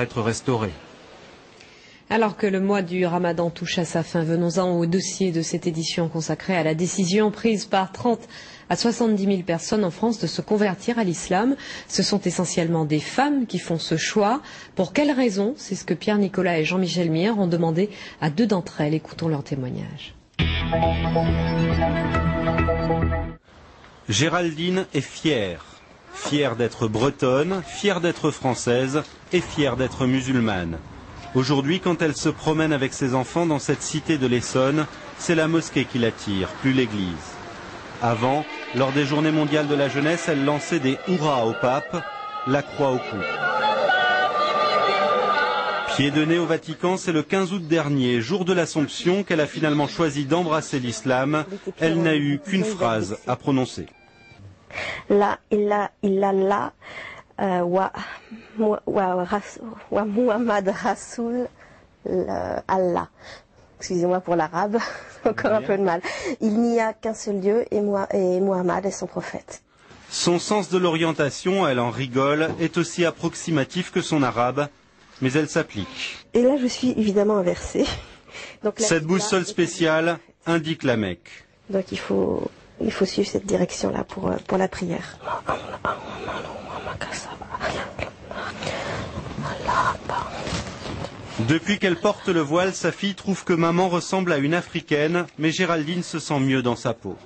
être restaurée. Alors que le mois du Ramadan touche à sa fin, venons-en au dossier de cette édition consacrée à la décision prise par 30 à 70 000 personnes en France de se convertir à l'islam. Ce sont essentiellement des femmes qui font ce choix. Pour quelles raisons? C'est ce que Pierre Nicolas et Jean-Michel Mier ont demandé à 2 d'entre elles. Écoutons leur témoignage. Géraldine est fière. Fière d'être bretonne, fière d'être française et fière d'être musulmane. Aujourd'hui, quand elle se promène avec ses enfants dans cette cité de l'Essonne, c'est la mosquée qui l'attire, plus l'église. Avant, lors des journées mondiales de la jeunesse, elle lançait des hurrahs au pape, la croix au cou. Pied de nez au Vatican, c'est le 15 août dernier, jour de l'Assomption, qu'elle a finalement choisi d'embrasser l'islam. Elle n'a eu qu'une phrase à prononcer. La ilaha illallah wa Muhammad Rasoul Allah. Excusez-moi pour l'arabe, encore un peu de mal. Il n'y a qu'un seul Dieu et Muhammad est son prophète. Son sens de l'orientation, elle en rigole, est aussi approximatif que son arabe, mais elle s'applique. Et là je suis évidemment inversée. Donc, cette boussole spéciale indique la Mecque. Donc il faut suivre cette direction-là pour la prière. Depuis qu'elle porte le voile, sa fille trouve que maman ressemble à une africaine, mais Géraldine se sent mieux dans sa peau.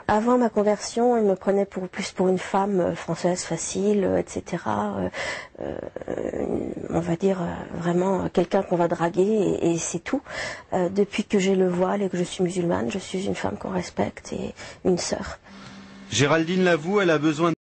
Avant ma conversion, elle me prenait plus pour une femme française facile, etc. On va dire vraiment quelqu'un qu'on va draguer et c'est tout. Depuis que j'ai le voile et que je suis musulmane, je suis une femme qu'on respecte et une sœur. Géraldine l'avoue, elle a besoin